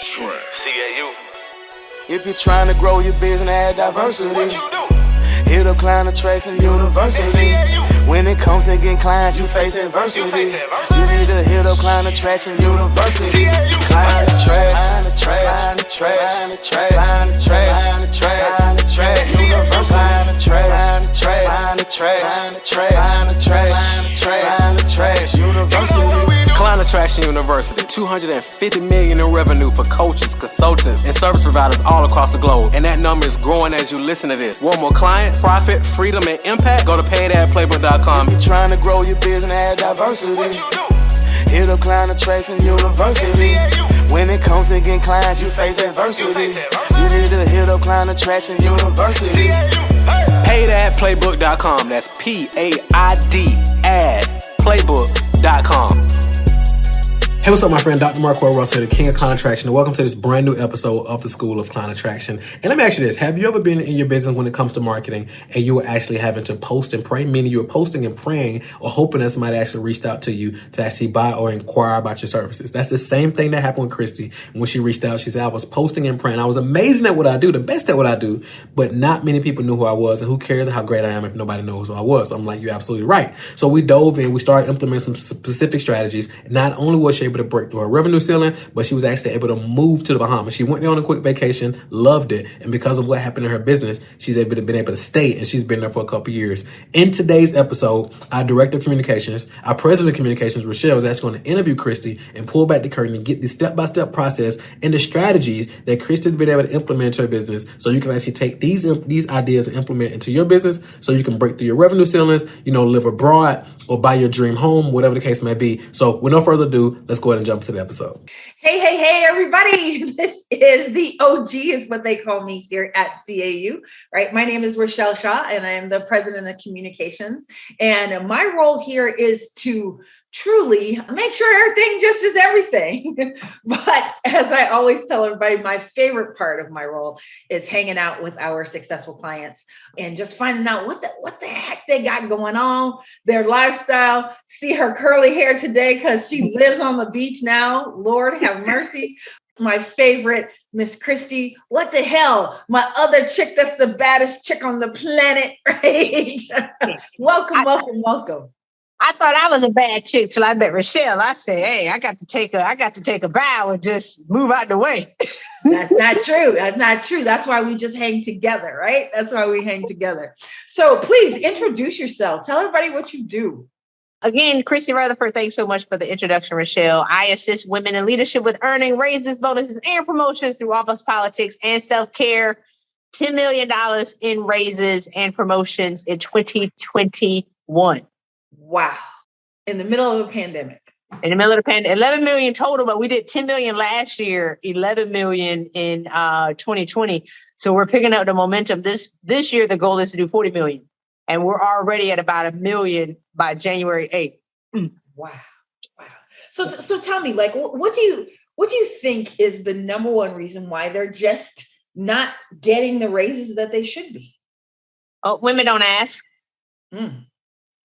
CAU. If you're trying to grow your business and add diversity, What you do? hit up Client Attraction University. When it comes to getting clients, you face adversity. You need to hit up Client Attraction University. Client Attraction, Client Attraction, Client Attraction, Client Attraction University. Client Attraction University. Client Attraction University, $250 million in revenue for coaches, consultants, and service providers all across the globe. And that number is growing as you listen to this. Want more clients, profit, freedom, and impact? Go to paidadplaybook.com. If you're trying to grow your business and add diversity, What you do? hit up Client Attraction University. When it comes to getting clients, you face adversity. You need to hit up Client Attraction University. Paidadplaybook.com. That's PAID playbook.com. Hey, what's up, my friend? Dr. Marco Russell here, the King of Client Attraction, and welcome to this brand new episode of the School of Client Attraction. And let me ask you this. Have you ever been in your business when it comes to marketing and you were actually having to post and pray, meaning you were posting and praying or hoping that somebody actually reached out to you to actually buy or inquire about your services? That's the same thing that happened with Christy. When she reached out, she said, I was posting and praying. I was amazing at what I do, the best at what I do, but not many people knew who I was, and who cares how great I am if nobody knows who I was? I'm like, you're absolutely right. So we dove in, we started implementing some specific strategies. Not only was she able to break through her revenue ceiling, but she was actually able to move to the Bahamas. She went there on a quick vacation, loved it, and because of what happened in her business, she's been able to stay, and she's been there for a couple years. In today's episode, our director of communications, our president of communications, Rochelle, is actually going to interview Christy and pull back the curtain and get the step-by-step process and the strategies that Christy's been able to implement into her business, so you can actually take these ideas and implement into your business, so you can break through your revenue ceilings, live abroad or buy your dream home, whatever the case may be. So with no further ado, let's go ahead and jump to the episode. Hey, everybody. This is the OG is what they call me here at CAU, right? My name is Rochelle Shaw, and I am the president of communications. And my role here is to truly make sure everything just is everything. But as I always tell everybody, my favorite part of my role is hanging out with our successful clients and just finding out what the heck they got going on, their lifestyle. See her curly hair today because she lives on the beach now. Lord have mercy. My favorite, Miss Christy. What the hell? My other chick that's the baddest chick on the planet, right? Welcome. I thought I was a bad chick till I met Rochelle. I said, hey, I got to take a bow and just move out the way. That's not true. That's why we just hang together, right? That's why we hang together. So please introduce yourself. Tell everybody what you do. Again, Christy Rutherford, thanks so much for the introduction, Rochelle. I assist women in leadership with earning raises, bonuses, and promotions through office politics and self-care. $10 million in raises and promotions in 2021. Wow. In the middle of a pandemic. In the middle of the pandemic, 11 million total, but we did 10 million last year, 11 million in 2020. So we're picking up the momentum. This year, the goal is to do 40 million. And we're already at about 1 million by January 8th. Wow. So tell me, like, what do you think is the number one reason why they're just not getting the raises that they should be? Oh, women don't ask.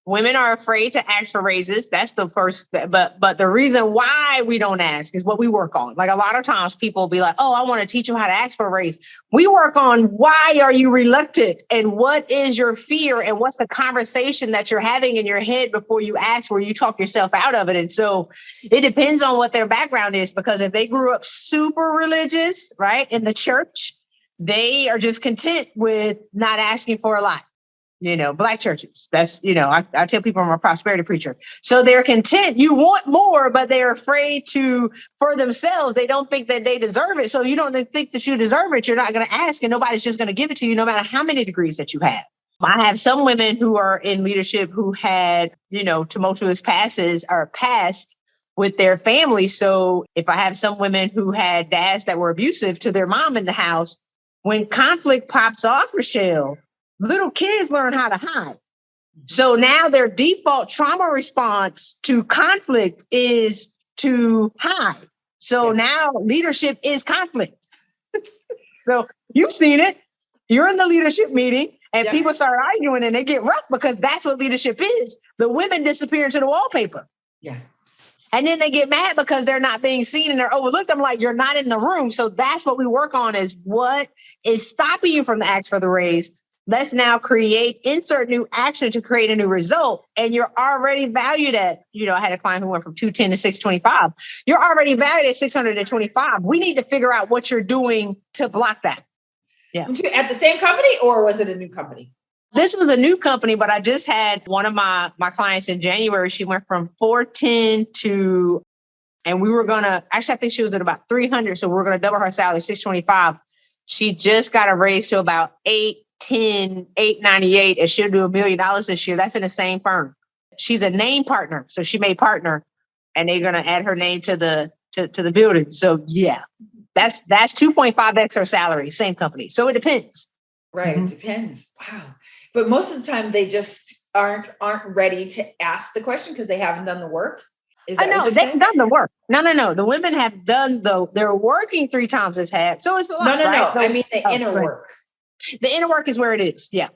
Women are afraid to ask for raises. That's the first, but the reason why we don't ask is what we work on. Like a lot of times people will be like, oh, I want to teach you how to ask for a raise. We work on why are you reluctant and what is your fear and what's the conversation that you're having in your head before you ask, where you talk yourself out of it. And so it depends on what their background is, because if they grew up super religious, right, in the church, they are just content with not asking for a lot. Black churches. That's, I tell people I'm a prosperity preacher. So they're content. You want more, but they're afraid for themselves. They don't think that they deserve it. So you don't think that you deserve it. You're not going to ask, and nobody's just going to give it to you, no matter how many degrees that you have. I have some women who are in leadership who had, tumultuous past with their family. So if I have some women who had dads that were abusive to their mom in the house, when conflict pops off, Rochelle, little kids learn how to hide. So now their default trauma response to conflict is to hide. So now leadership is conflict. So you've seen it. You're in the leadership meeting and people start arguing and they get rough because that's what leadership is. The women disappear into the wallpaper. Yeah. And then they get mad because they're not being seen and they're overlooked. I'm like, you're not in the room. So that's what we work on, is what is stopping you from the ask for the raise. Let's now insert new action to create a new result. And you're already valued at, I had a client who went from 210 to 625. You're already valued at 625. We need to figure out what you're doing to block that. Yeah. At the same company, or was it a new company? This was a new company, but I just had one of my clients in January. She went from 410 to, and we were I think she was at about 300. So we were going to double her salary, 625. She just got a raise to about 810, 898, and she'll do $1 million this year. That's in the same firm. She's a name partner. So she made partner, and they're going to add her name to the building. So yeah, that's 2.5x her salary, same company. So it depends. Right. It depends. Wow. But most of the time they just aren't ready to ask the question because they haven't done the work. I know they've done the work. No. The women have done they're working 3 times as hard. So it's a lot. No. Right? I mean the inner work. The inner work is where it is. Yeah.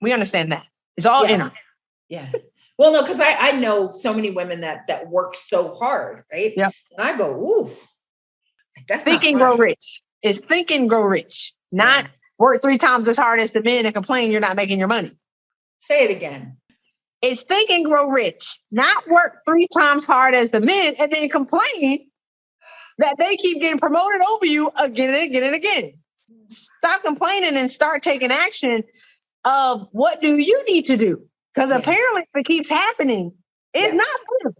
We understand that. It's all inner. Yeah. Well, no, because I know so many women that work so hard, right? Yeah. And I go, ooh, that's Think and grow rich. It's think and grow rich, not work 3 times as hard as the men and complain you're not making your money. Say it again. It's think and grow rich, not work 3 times hard as the men and then complain that they keep getting promoted over you again and again and again. Stop complaining and start taking action of what do you need to do? Because apparently if it keeps happening, it's not them.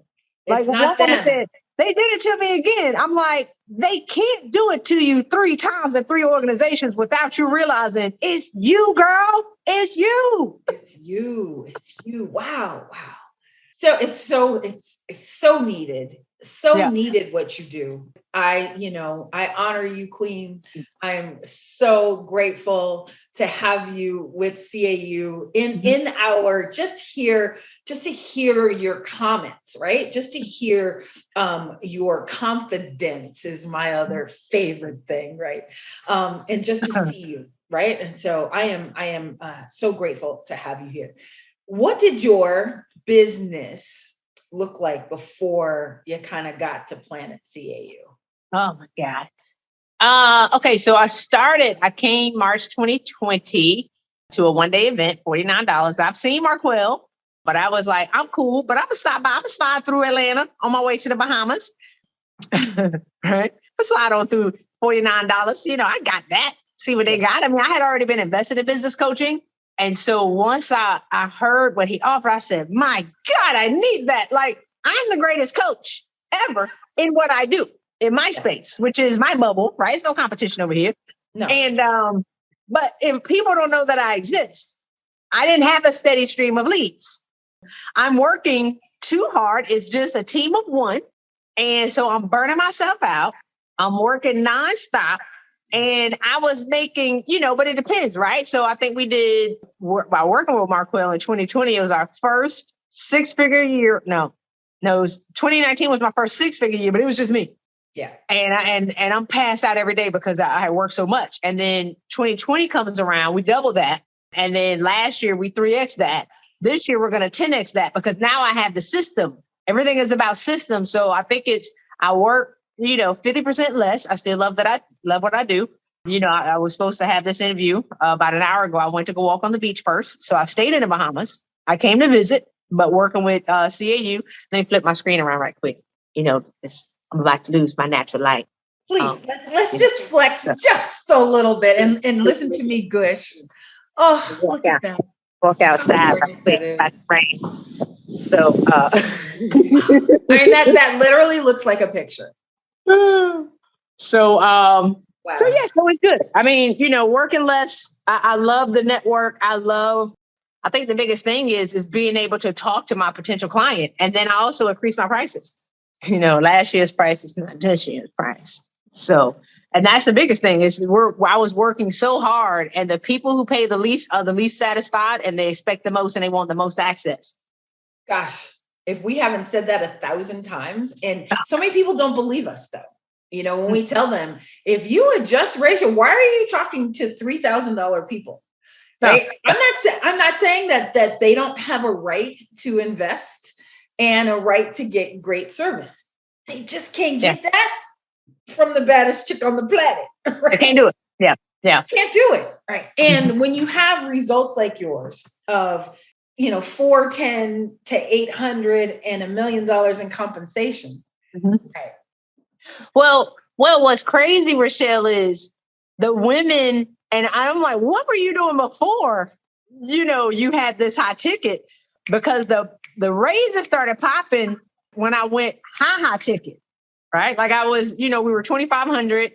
It's not them. Said, they did it to me again. I'm like, they can't do it to you 3 times in 3 organizations without you realizing it's you, girl. It's you. It's you. It's you. Wow. So it's so needed. So needed what you do. I honor you, Queen. I'm so grateful to have you with CAU in our just to hear your comments, right? Just to hear your confidence is my other favorite thing, right? And just to see you, right? And so I am so grateful to have you here. What did your business look like before you kind of got to Planet CAU? Oh my God. Okay, so I came March 2020 to a 1-day event, $49. I've seen Marquell, but I was like, I'm cool, but I'm gonna stop by. I'm gonna slide through Atlanta on my way to the Bahamas. Right? I slide on through $49. I got that. See what they got. I mean, I had already been invested in business coaching. And so once I heard what he offered, I said, my God, I need that. Like, I'm the greatest coach ever in what I do in my space, which is my bubble, right? It's no competition over here. No. And, but if people don't know that I exist, I didn't have a steady stream of leads. I'm working too hard. It's just a team of 1. And so I'm burning myself out. I'm working nonstop. And I was making, but it depends, right? So I think we did, by working with Marquell in 2020, it was our first 6-figure year. No, 2019 was my first 6-figure year, but it was just me. Yeah. And I'm passed out every day because I had worked so much. And then 2020 comes around, we double that. And then last year we 3X that. This year we're going to 10X that because now I have the system. Everything is about system. So I think I work 50% less. I still love what I do. I was supposed to have this interview about an hour ago. I went to go walk on the beach first. So I stayed in the Bahamas. I came to visit, but working with CAU. Let me flip my screen around right quick. I'm about to lose my natural light. Please, let's just flex just a little bit and listen to me gush. Oh, look at that. Walk outside. Rain. So, I mean, that literally looks like a picture. So, wow. So yeah, so it's good. I mean, working less. I love the network. I think the biggest thing is being able to talk to my potential client. And then I also increase my prices. Last year's price is not this year's price. So, and that's the biggest thing is I was working so hard and the people who pay the least are the least satisfied and they expect the most and they want the most access. Gosh, if we haven't said that 1,000 times, and so many people don't believe us though. When we tell them, if you adjust ratio, why are you talking to $3,000 people? Right? No. I'm not saying that they don't have a right to invest and a right to get great service. They just can't get that from the baddest chick on the planet. Right? They can't do it. Yeah. Can't do it. Right. And when you have results like yours of, 410 to 800 and $1 million in compensation. Right. Well, what's crazy, Rochelle, is the women, and I'm like, what were you doing before? You had this high ticket, because the raises started popping when I went high ticket, right? Like I was, we were 2,500.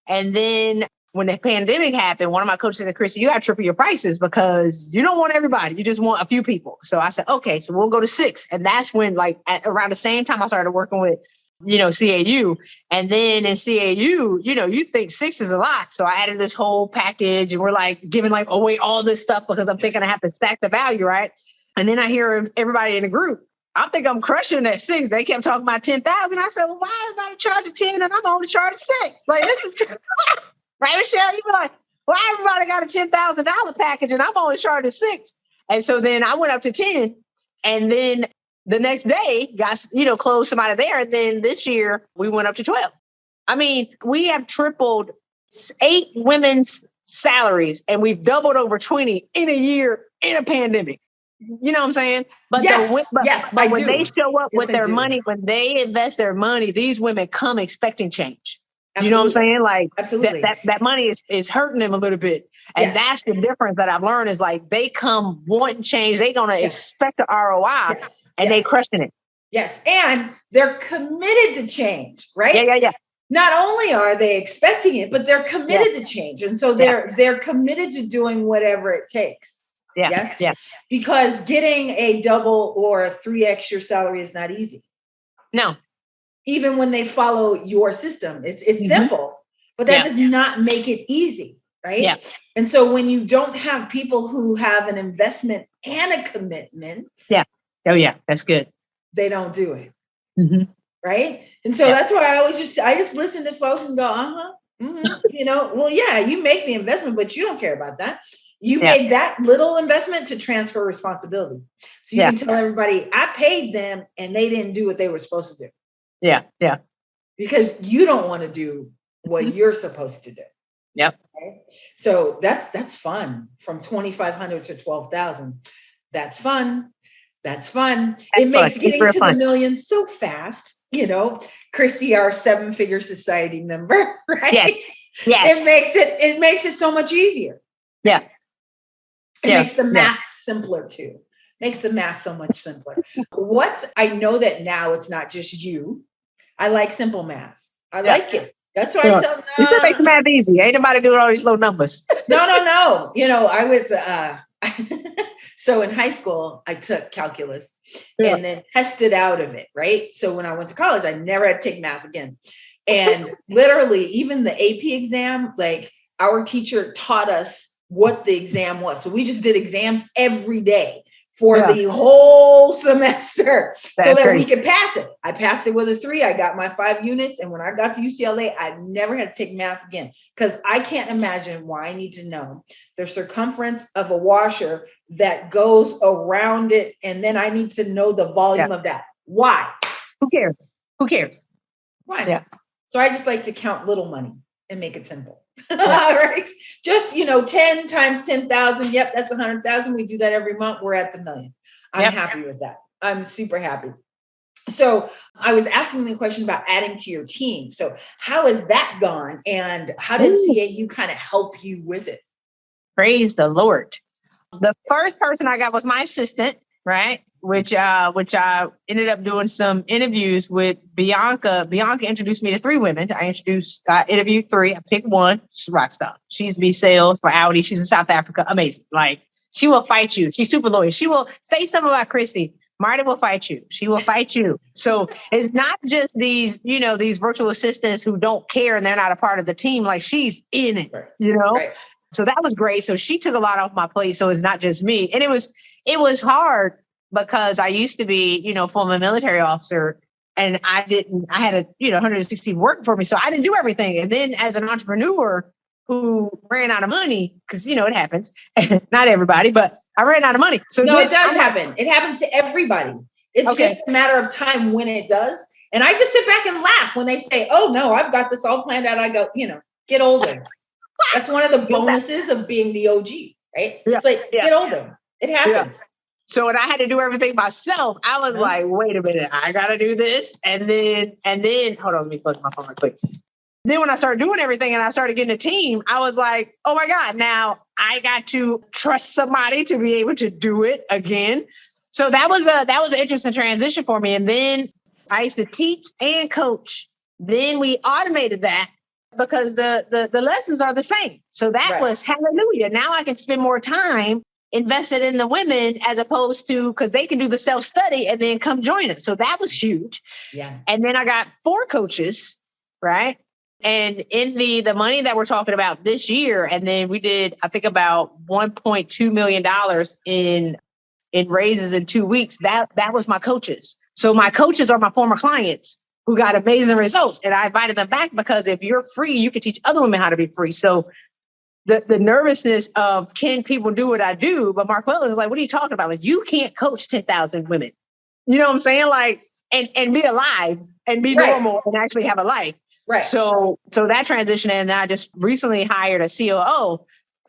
And then when the pandemic happened, one of my coaches said, Christy, you got to triple your prices because you don't want everybody. You just want a few people. So I said, okay, so we'll go to 6. And that's when, like, around the same time I started working with, CAU. And then in CAU, you think 6 is a lot. So I added this whole package, and we're like giving like away all this stuff because I'm thinking I have to stack the value, right? And then I hear everybody in the group, I think I'm crushing at 6. They kept talking about 10,000. I said, well, why everybody charging 10 and I'm only charging 6? Like, this is right, Michelle? You be like, why everybody got a $10,000 package and I'm only charging 6? And so then I went up to 10, and then the next day got, closed somebody there. And then this year we went up to 12. I mean, we have tripled 8 women's salaries, and we've doubled over 20 in a year in a pandemic. You know what I'm saying? But but when they show up with their money, when they invest their money, these women come expecting change. Absolutely. You know what I'm saying? Like, absolutely, that money is hurting them a little bit. And that's the difference that I've learned, is like, they come wanting change. They're going to expect the ROI, and they crushing it. Yes. And they're committed to change, right? Yeah. Not only are they expecting it, but they're committed to change. And so they're committed to doing whatever it takes. Yeah. Yes. Yeah. Because getting a double or a 3x your salary is not easy. No. Even when they follow your system, it's simple, but that does not make it easy. Right. Yeah. And so when you don't have people who have an investment and a commitment. Yeah. Oh yeah. That's good. They don't do it. Mm-hmm. Right. And so that's why I just listen to folks and go, well, yeah, you make the investment, but you don't care about that. You made that little investment to transfer responsibility. So you can tell everybody, I paid them and they didn't do what they were supposed to do. Yeah. Yeah. Because you don't want to do what you're supposed to do. Yep. Okay? So that's fun. From 2,500 to 12,000. That's fun. That's fun. It makes getting to the million so fast. Christy, our 7-figure society member, right? Yes. It makes it so much easier. Yeah. It makes the math simpler too. Makes the math so much simpler. I know that now it's not just you. I like simple math. I like it. That's why I tell them. You still make the math easy. Ain't nobody doing all these little numbers. No. I was so in high school, I took calculus and then tested out of it, right? So when I went to college, I never had to take math again. And literally, even the AP exam, like, our teacher taught us what the exam was. So we just did exams every day for the whole semester. That's so that we could pass it. I passed it with a 3. I got my 5 units. And when I got to UCLA, I never had to take math again, because I can't imagine why I need to know the circumference of a washer that goes around it. And then I need to know the volume of that. Why? Who cares? Why? Yeah. So I just like to count little money and make it simple. All right. Just, 10 times 10,000. Yep. That's 100,000. We do that every month. We're at the million. I'm happy with that. I'm super happy. So I was asking the question about adding to your team. So how has that gone? And how did CAU kind of help you with it? Praise the Lord. The first person I got was my assistant, right? Which I ended up doing some interviews with Bianca. Bianca introduced me to 3 women. I interviewed 3. I picked one. She's a rock star. She's VP sales for Audi. She's in South Africa. Amazing. Like, she will fight you. She's super loyal. She will say something about Christy. Marty will fight you. She will fight you. So it's not just these virtual assistants who don't care and they're not a part of the team. Like, she's in it, Right. So that was great. So she took a lot off my plate. So it's not just me. And it was hard, because I used to be, former military officer, and I had 160 people working for me. So I didn't do everything. And then as an entrepreneur who ran out of money, because, it happens, not everybody, but I ran out of money. So no, it does happen. It happens to everybody. It's just a matter of time when it does. And I just sit back and laugh when they say, oh no, I've got this all planned out. I go, get older. That's one of the bonuses of being the OG, right? Yeah. It's like, get older. It happens. Yeah. So when I had to do everything myself, I was like, wait a minute, I got to do this. And then, hold on, let me plug my phone real quick. Then when I started doing everything and I started getting a team, I was like, oh my God, now I got to trust somebody to be able to do it again. So that was an interesting transition for me. And then I used to teach and coach. Then we automated that because the lessons are the same. So that was hallelujah. Now I can spend more time invested in the women as opposed to, because they can do the self-study and then come join us. So that was huge. Yeah. And then I got 4 coaches, right? And in the money that we're talking about this year, and then we did, I think, about $1.2 million in raises in 2 weeks. That was my coaches. So my coaches are my former clients who got amazing results. And I invited them back because if you're free, you can teach other women how to be free. So the nervousness of, can people do what I do? But Marquella is like, what are you talking about? Like, you can't coach 10,000 women. You know what I'm saying? Like, and be alive and be normal and actually have a life. Right. So that transition, and I just recently hired a COO,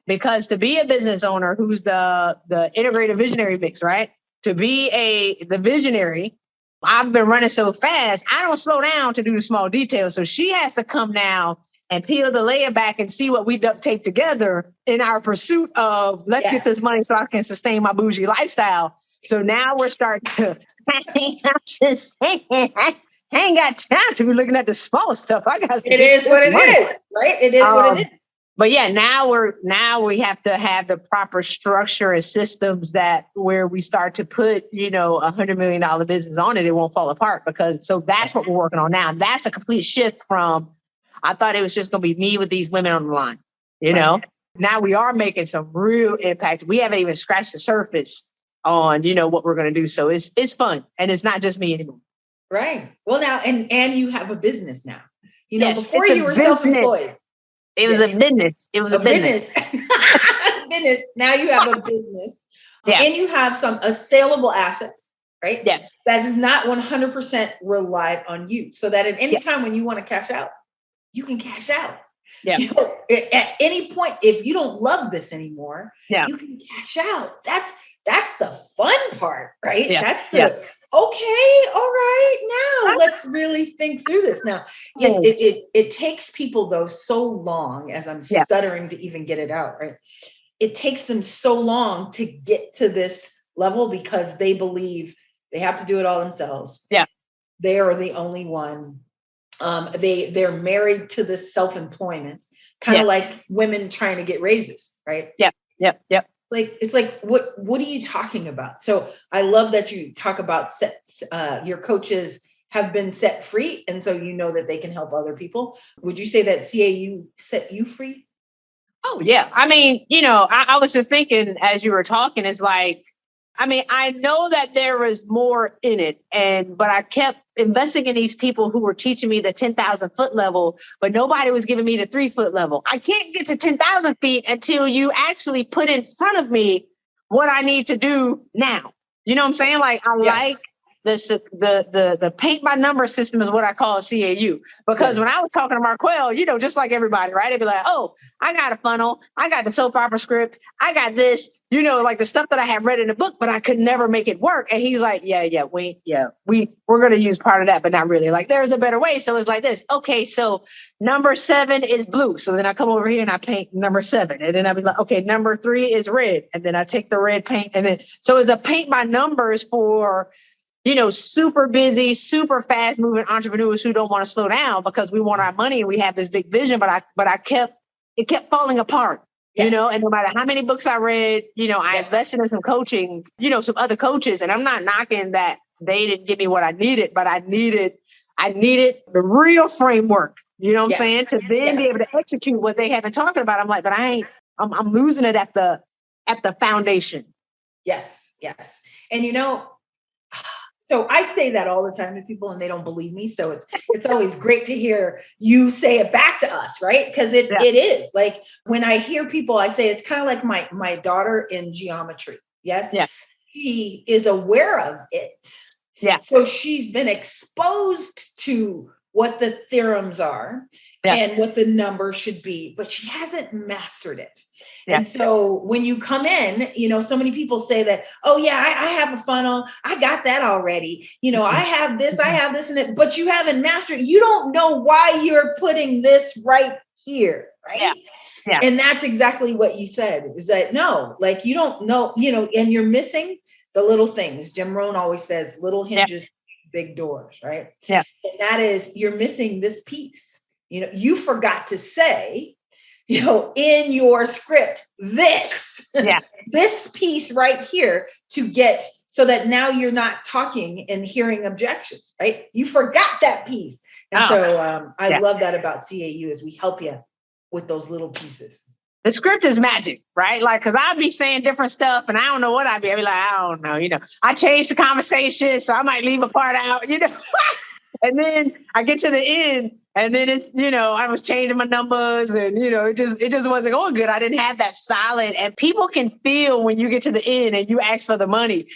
because to be a business owner who's the integrated visionary mix, right? To be the visionary, I've been running so fast, I don't slow down to do the small details. So she has to come now and peel the layer back and see what we duct tape together in our pursuit of, let's get this money so I can sustain my bougie lifestyle. So now we're starting to, I'm just saying, I ain't got time to be looking at the small stuff. It is what it is, right? It is what it is. But yeah, now we have to have the proper structure and systems that where we start to put, $100 million business on it, it won't fall apart, so that's what we're working on now. That's a complete shift from, I thought it was just going to be me with these women on the line, Now we are making some real impact. We haven't even scratched the surface on, what we're going to do. So it's fun. And it's not just me anymore. Right. Well, now, and you have a business now, before you were self-employed. It was a business. It was a business. Business. Now you have a business. Yeah. And you have a saleable asset, right? Yes. That is not 100% relied on you. So that at any time when you want to cash out, you can cash out. Yeah. At any point, if you don't love this anymore, you can cash out. That's the fun part, right? Yeah. That's the okay, all right. Now let's really think through this. Now, it takes people though so long, as I'm stuttering to even get it out, right? It takes them so long to get to this level because they believe they have to do it all themselves. Yeah. They are the only one. They're married to this self-employment, kind of like women trying to get raises, right? Yep. It's like, what are you talking about? So I love that you talk about your coaches have been set free. And so that they can help other people. Would you say that CAU set you free? Oh, yeah. I mean, I was just thinking as you were talking, it's like, I know that there is more in it, but I kept investing in these people who were teaching me the 10,000 foot level, but nobody was giving me the 3 foot level. I can't get to 10,000 feet until you actually put in front of me what I need to do now. You know what I'm saying? Like, I like the paint by number system is what I call a CAU, because when I was talking to Marquelle, just like everybody, right? They'd be like, oh, I got a funnel. I got the soap opera script. I got this, like the stuff that I had read in the book, but I could never make it work. And he's like, we're going to use part of that, but not really. Like, there's a better way. So it's like this. Okay. So number 7 is blue. So then I come over here and I paint number 7. And then I'll be like, okay, number 3 is red. And then I take the red paint. And then, so it's a paint by numbers for, super busy, super fast moving entrepreneurs who don't want to slow down because we want our money and we have this big vision, but it kept falling apart, and no matter how many books I read, I invested in some coaching, some other coaches, and I'm not knocking that they didn't give me what I needed, but I needed the real framework, I'm saying, to then be able to execute what they have been talking about. I'm like, but I'm losing it at the foundation. Yes. And so I say that all the time to people and they don't believe me. So it's always great to hear you say it back to us, right? Because it is like when I hear people, I say it's kind of like my daughter in geometry. Yes. Yeah. She is aware of it. Yeah. So she's been exposed to what the theorems are and what the number should be, but she hasn't mastered it. Yeah. And so when you come in, so many people say that, oh yeah, I have a funnel. I got that already. I have this and it, but you haven't mastered it. You don't know why you're putting this right here. Right. Yeah. Yeah. And that's exactly what you said, is that no, like you don't know, and you're missing the little things. Jim Rohn always says little hinges, big doors, right? Yeah. And that is, you're missing this piece. You forgot to say, in your script, this piece right here to get, so that now you're not talking and hearing objections, right? You forgot that piece. And I love that about CAU, is we help you with those little pieces. The script is magic, right? Like, cause I'll be saying different stuff and I don't know what I'd be like, I don't know, I changed the conversation, so I might leave a part out, and then I get to the end and then it's, I was changing my numbers and, it just wasn't going good. I didn't have that solid, and people can feel when you get to the end and you ask for the money,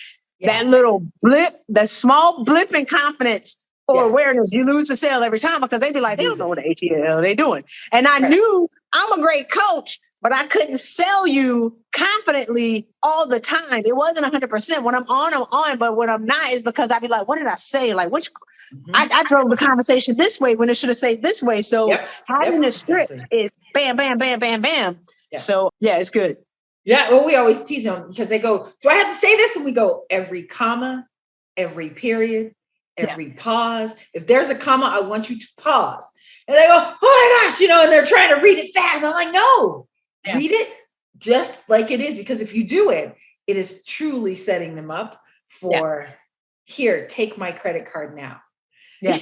that little blip, that small blip in confidence or awareness, you lose the sale every time, because they be like, they don't know what the ATL they doing. And I knew I'm a great coach, but I couldn't sell you confidently all the time. It wasn't 100%. When I'm on, but when I'm not is because I'd be like, what did I say? Like, I drove the conversation this way when it should have said this way. So having the script is bam, bam, bam, bam, bam. Yeah. So it's good. Yeah. Well, we always tease them because they go, do I have to say this? And we go, every comma, every period, every pause. If there's a comma, I want you to pause. And they go, oh my gosh, and they're trying to read it fast. And I'm like, no, read it just like it is. Because if you do it, it is truly setting them up for, here, take my credit card now. Yeah.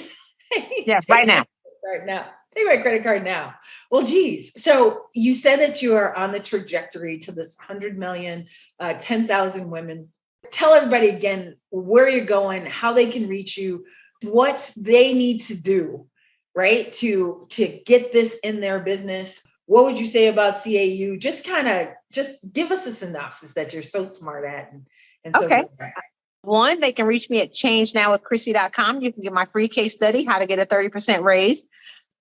Right now. Right now. Take my credit card now. Well, geez. So you said that you are on the trajectory to this 100 million, 10,000 women. Tell everybody again where you're going, how they can reach you, what they need to do, right? To get this in their business. What would you say about CAU? Just give us a synopsis that you're so smart at. And so okay. One, they can reach me at changenowwithchristy.com. You can get my free case study, how to get a 30% raise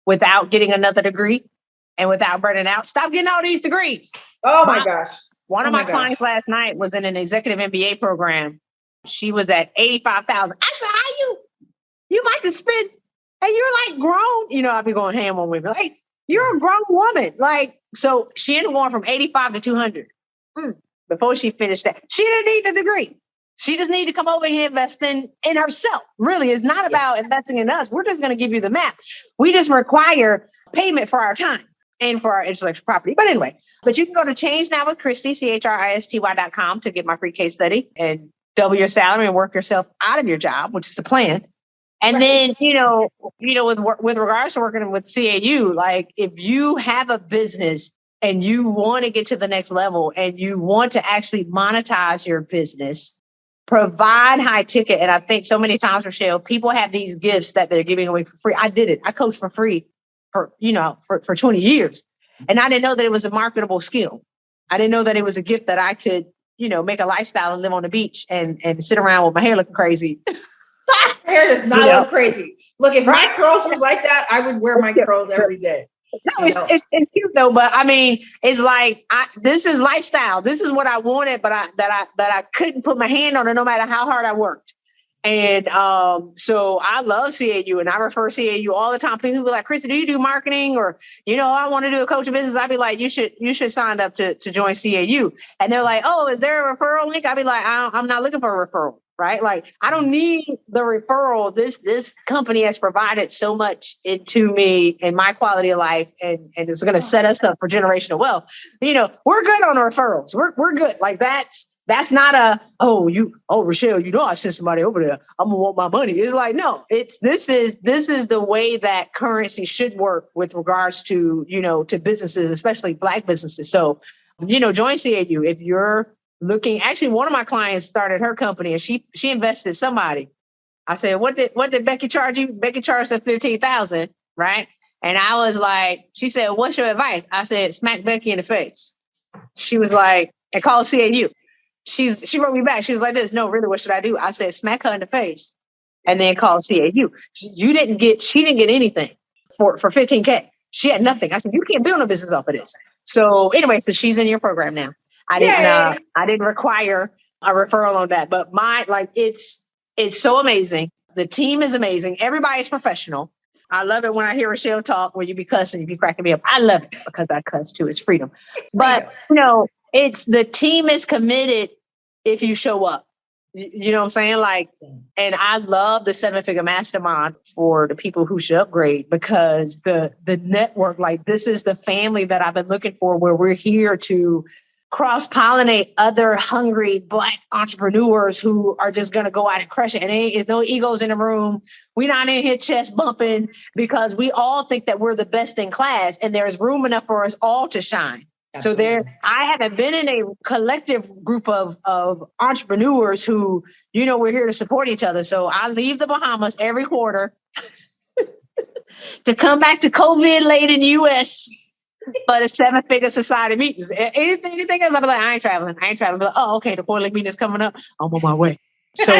without getting another degree and without burning out. Stop getting all these degrees. Oh my gosh. One of my clients last night was in an executive MBA program. She was at 85,000. I said, how you might have spent, and you're like grown, I'll be going ham on women. Like, you're a grown woman. Like, so she ended up going from 85 to 200 before she finished that. She didn't need the degree. She just needed to come over here investing in herself. Really, it's not about investing in us. We're just going to give you the map. We just require payment for our time and for our intellectual property. But anyway, but you can go to changenowwithchristy, CHRISTY.com to get my free case study and double your salary and work yourself out of your job, which is the plan. And then, with regards to working with CAU, like if you have a business and you want to get to the next level and you want to actually monetize your business, provide high ticket. And I think so many times, Rochelle, people have these gifts that they're giving away for free. I did it. I coached for free for 20 years. And I didn't know that it was a marketable skill. I didn't know that it was a gift that I could, make a lifestyle and live on the beach and sit around with my hair looking crazy. My hair does not look crazy. Look, if my curls was like that, I would wear my curls every day. No, it's cute though. But I mean, it's like, this is lifestyle. This is what I wanted, but I couldn't put my hand on it no matter how hard I worked. And so I love CAU and I refer CAU all the time. People be like, Christy, do you do marketing? Or, I want to do a coaching business. I'd be like, you should sign up to join CAU. And they're like, oh, is there a referral link? I'd be like, I'm not looking for a referral, right? Like, I don't need the referral. This company has provided so much into me and my quality of life, and it's going to set us up for generational wealth. We're good on the referrals. We're good. Like that's not Rochelle, I sent somebody over there, I'm gonna want my money. It's like, no, this is the way that currency should work with regards to, to businesses, especially Black businesses. So, join CAU if you're looking. Actually, one of my clients started her company and she invested somebody. I said, what did Becky charge you? Becky charged her $15,000, right? And I was like, she said, what's your advice? I said, smack Becky in the face. She was like, and call CAU. She wrote me back. She was like this, no, really, what should I do? I said, smack her in the face. and then called CAU. She didn't get anything for $15K. She had nothing. I said, you can't build a business off of this. So anyway, so she's in your program now. I didn't require a referral on that, but it's so amazing. The team is amazing. Everybody's professional. I love it when I hear Rochelle talk where you be cussing, you be cracking me up. I love it because I cuss too. It's freedom. But it's the team is committed if you show up. You know what I'm saying? And I love the 7-figure mastermind for the people who should upgrade, because the network, this is the family that I've been looking for, where we're here to cross-pollinate other hungry Black entrepreneurs who are just going to go out and crush it. And there's no egos in the room. We're not in here chest bumping, because we all think that we're the best in class, and there's room enough for us all to shine. Absolutely. So I haven't been in a collective group of entrepreneurs who, we're here to support each other. So I leave the Bahamas every quarter to come back to COVID-laden U.S. for the 7-figure society meetings. Anything else, I'll be like, I ain't traveling. Like, oh, okay, the quarterly meeting is coming up. I'm on my way. So,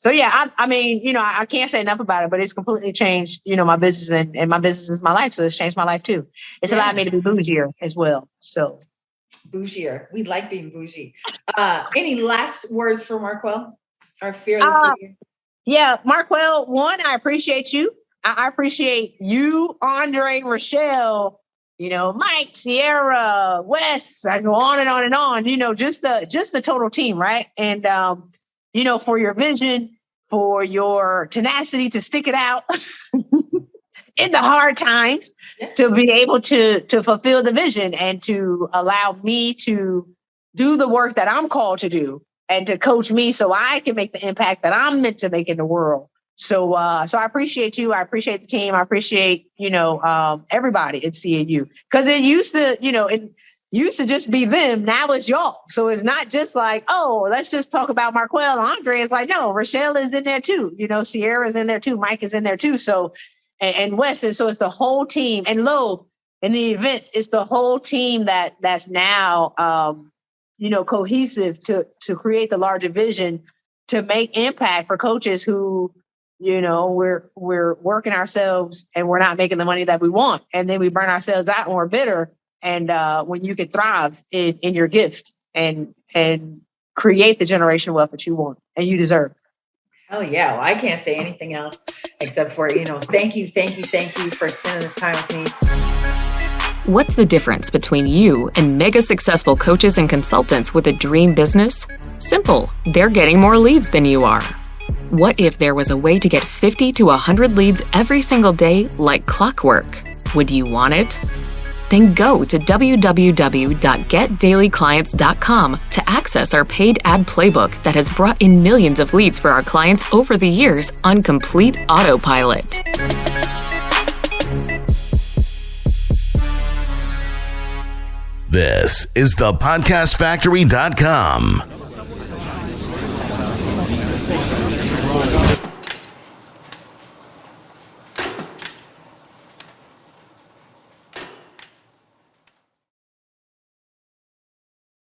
yeah, I can't say enough about it, but it's completely changed, my business, and my business is my life. So it's changed my life too. It's allowed me to be bougier as well. So bougier. We like being bougie. Any last words for Marquel, our fearless leader? Yeah, Marquel, one, I appreciate you. I appreciate you, Andre, Rochelle, Mike, Sierra, Wes. I go on and on and on, just the total team. Right. And, for your vision, for your tenacity to stick it out in the hard times, to be able to fulfill the vision and to allow me to do the work that I'm called to do, and to coach me so I can make the impact that I'm meant to make in the world. So I appreciate you. I appreciate the team. I appreciate, everybody at CAU, because it used to just be them. Now it's y'all. So it's not just like, oh, let's just talk about Marquel and Andre. It's like, no, Rochelle is in there too. Sierra's in there too. Mike is in there too. So, and Wes. And so it's the whole team. And in the events, it's the whole team that's now, cohesive to create the larger vision, to make impact for coaches who, we're working ourselves and we're not making the money that we want. And then we burn ourselves out and we're bitter. And when you can thrive in your gift and create the generational wealth that you want and you deserve. Oh yeah. Well, I can't say anything else except for, thank you for spending this time with me. What's the difference between you and mega successful coaches and consultants with a dream business? Simple. They're getting more leads than you are. What if there was a way to get 50 to 100 leads every single day like clockwork? Would you want it? Then go to www.getdailyclients.com to access our paid ad playbook that has brought in millions of leads for our clients over the years on complete autopilot. This is thepodcastfactory.com.